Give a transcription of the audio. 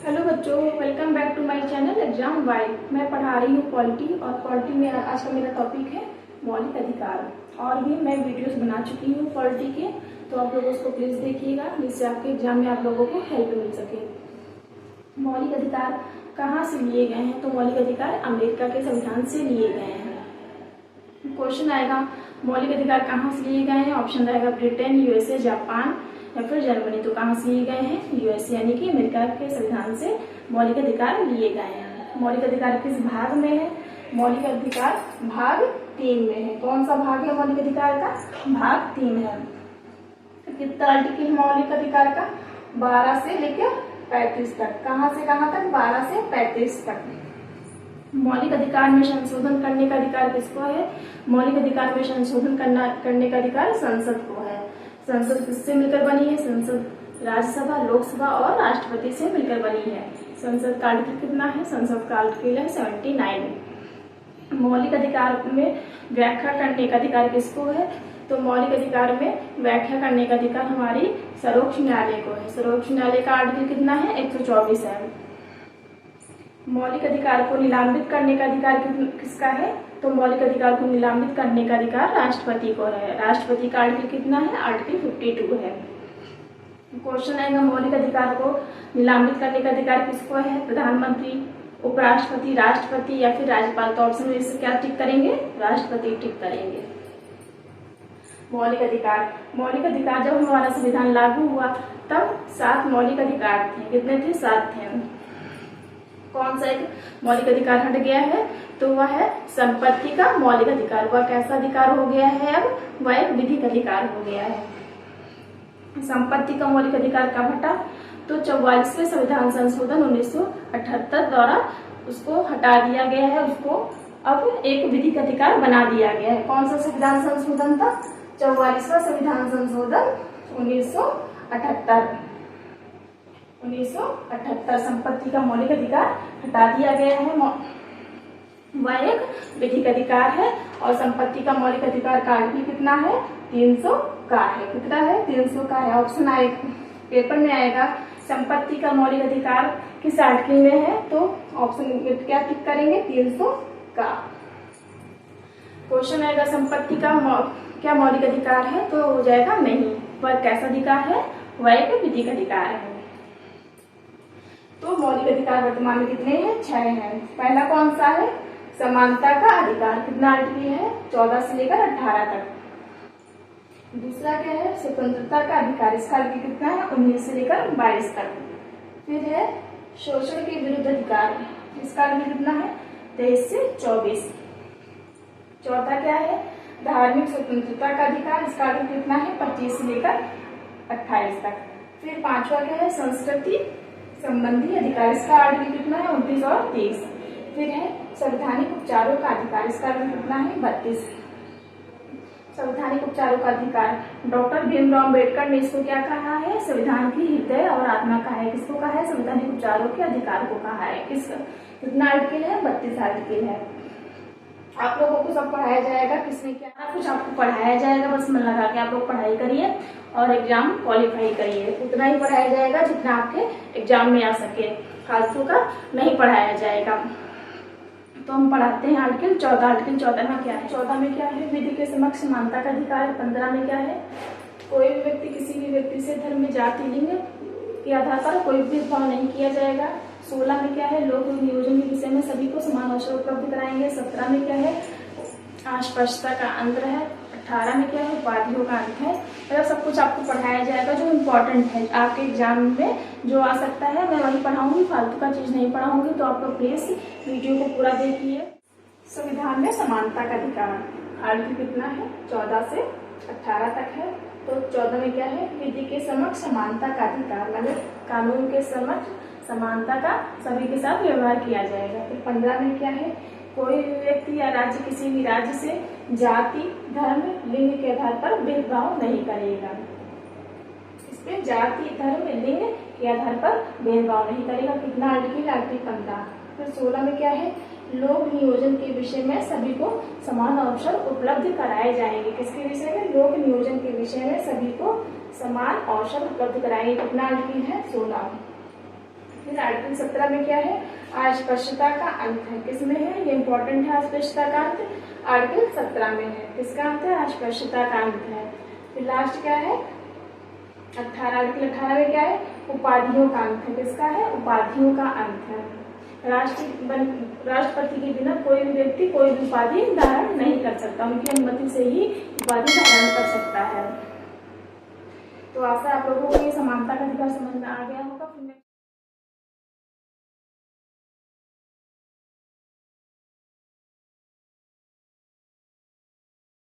Hello बच्चों, welcome back to my channel exam vibe. मैं पढ़ा रही हूँ पॉलिटी और पॉलिटी में आज का मेरा टॉपिक है मौलिक अधिकार। और भी मैं वीडियोस बना चुकी हूँ पॉलिटी के, तो आप लोग उसको प्लीज देखिएगा जिससे आपके एग्जाम में आप लोगों को हेल्प मिल सके। मौलिक अधिकार कहाँ से लिए गए हैं? तो मौलिक अधिकार अमेरिका के संविधान से लिए गए हैं। क्वेश्चन आएगा मौलिक अधिकार कहाँ से लिए गए हैं? ऑप्शन रहेगा ब्रिटेन, यूएसए, जापान या फिर जर्मनी। तो कहाँ से लिए गए हैं? यूएसए यानी कि अमेरिका के संविधान से मौलिक अधिकार लिए गए हैं। मौलिक अधिकार किस भाग में है? मौलिक अधिकार भाग 3 में है। कौन सा भाग है मौलिक अधिकार का? भाग 3 है। कितना आर्टिकल मौलिक अधिकार का? 12 से लेकर 35 तक। कहाँ से कहाँ तक? 12 से 35 तक। मौलिक अधिकार में संशोधन करने का अधिकार किसको है? मौलिक अधिकार में संशोधन करने का अधिकार संसद को है। संसद किससे मिलकर बनी है? संसद राज्यसभा, लोकसभा और राष्ट्रपति से मिलकर बनी है। संसद का आर्टिकल कितना है? संसद का आर्टिकल है 79। मौलिक अधिकार में व्याख्या करने का अधिकार किसको है? तो मौलिक अधिकार में व्याख्या करने का अधिकार हमारी सर्वोच्च न्यायालय को है। सर्वोच्च न्यायालय का आर्टिकल कितना है? 124 है। मौलिक अधिकार को निलंबित करने का अधिकार किसका है? तो मौलिक अधिकार को निलंबित करने का अधिकार राष्ट्रपति को है। राष्ट्रपति का आर्टिकल कितना है? आर्टिकल 52 है। क्वेश्चन आएगा मौलिक अधिकार को निलंबित करने का अधिकार किसको है? प्रधानमंत्री, उपराष्ट्रपति, राष्ट्रपति या फिर राज्यपाल। तो ऑप्शन में से क्या टिक करेंगे? राष्ट्रपति टिक करेंगे। मौलिक अधिकार जब हमारा संविधान लागू हुआ तब 7 मौलिक अधिकार थे। कितने थे? 7 थे। कौन सा एक मौलिक अधिकार हट गया है? तो वह है संपत्ति का मौलिक अधिकार। वह कैसा अधिकार हो गया है? अब वह एक विधिक अधिकार हो गया है। संपत्ति का मौलिक अधिकार कब हटा? तो 44वें संविधान संशोधन 1978 द्वारा उसको हटा दिया गया है। उसको अब एक विधिक अधिकार बना दिया गया है। कौन सा संविधान संशोधन था? 44वां संविधान संशोधन 1978 संपत्ति का मौलिक अधिकार हटा दिया गया है। वह एक विधिक अधिकार है और संपत्ति का मौलिक अधिकार का आर्टिकल कितना है? 300 का है। कितना है? 300 का है। ऑप्शन पेपर में आएगा संपत्ति का मौलिक अधिकार किस आर्टिकल में है? तो ऑप्शन में क्या टिक करेंगे? 300 का। क्वेश्चन आएगा संपत्ति का क्या मौलिक अधिकार है? तो हो जाएगा नहीं। वह कैसा अधिकार है? वह एक विधिक अधिकार है। तो मौलिक अधिकार वर्तमान में कितने हैं? 6 हैं। पहला कौन सा है? समानता का अधिकार। कितना आर्टिकल है? 14 से लेकर 18 तक। दूसरा क्या है? स्वतंत्रता का अधिकार। इसका आर्टिकल कितना है? 19 से लेकर 22 तक। फिर है शोषण के विरुद्ध अधिकार। इसका आर्टिकल कितना है? 23 से 24। चौथा क्या है? धार्मिक स्वतंत्रता का अधिकार। इसका आर्टिकल कितना है? 25 से लेकर 28 तक। फिर पांचवा क्या है? संस्कृति संबंधी अधिकार। इसका आर्टिकल कितना है? 29 और 30। फिर है संवैधानिक उपचारों का अधिकार। इसका आर्टिकल कितना है? 32। संवैधानिक उपचारों का अधिकार डॉक्टर भीमराव अम्बेडकर ने इसको क्या कहा है? संविधान की हृदय और आत्मा कहा है। किसको कहा है? संवैधानिक उपचारों के अधिकार को कहा है। कितना आर्टिकल है? 32 आर्टिकल है। आप लोगों को सब पढ़ाया जाएगा। किसने क्या कुछ आपको पढ़ाया जाएगा। बस मन लगा के आप लोग पढ़ाई करिए और एग्जाम क्वालिफाई करिए। उतना ही पढ़ाया जाएगा जितना आपके एग्जाम में आ सके। फालतू का नहीं पढ़ाया जाएगा। तो हम पढ़ाते हैं आर्टिकल 14। आर्टिकल 14 में क्या है? 14 में क्या है? विधि के समक्ष समानता का अधिकार। 15 में क्या है? कोई भी व्यक्ति किसी भी व्यक्ति से धर्म, जाति, लिंग के आधार पर कोई भेदभाव नहीं किया जाएगा। 16 में क्या है? लोक नियोजन के विषय में सभी को समान अवसर उपलब्ध कराएंगे। 17 में क्या है? अस्पृश्यता का अंत है। 18 में क्या है? उपाधियों का अंत है। मतलब सब कुछ आपको पढ़ाया जाएगा जो इम्पोर्टेंट है आपके एग्जाम में जो आ सकता है। मैं वही पढ़ाऊंगी, फालतू का चीज नहीं पढ़ाऊंगी। तो आप लोग प्लीज वीडियो को पूरा देखिए। संविधान में समानता का अधिकार आर्टिकल कितना है? 14 से 18 तक है। तो 14 में क्या है? विधि के समक्ष समानता का अधिकार। मतलब कानून के समक्ष समानता का सभी के साथ व्यवहार किया जाएगा। फिर 15 में क्या है? कोई भी व्यक्ति या राज्य किसी भी राज्य से जाति, धर्म, लिंग के आधार पर भेदभाव नहीं करेगा। इस पे जाति, धर्म, लिंग के आधार पर भेदभाव नहीं करेगा। कितना आर्टिकल? आर्टिकल 15। फिर 16 में क्या है? लोक नियोजन के विषय में सभी को समान अवसर उपलब्ध कराए जाएंगे। किसके विषय में? लोक नियोजन के विषय में सभी को समान अवसर उपलब्ध कराएंगे। कितना आर्टिकल है? 16। फिर आर्टिकल 17 में क्या है, अस्पष्टता का अंत है। किसमें है, ये इंपॉर्टेंट है, अस्पष्टता का अंत आर्टिकल 17 में है। किसका अंत है, अस्पष्टता का अंत है। फिर लास्ट क्या है, 18, आर्टिकल 18 में क्या है, उपाधियों का अंत है। किसका है, उपाधियों का अंत है। राष्ट्रपति के बिना कोई भी व्यक्ति कोई भी उपाधि धारण नहीं कर सकता, उनकी अनुमति से ही उपाधि धारण कर सकता है। तो आशा आप लोगों को ये समानता का अधिकार समझ में आ गया होगा। फिर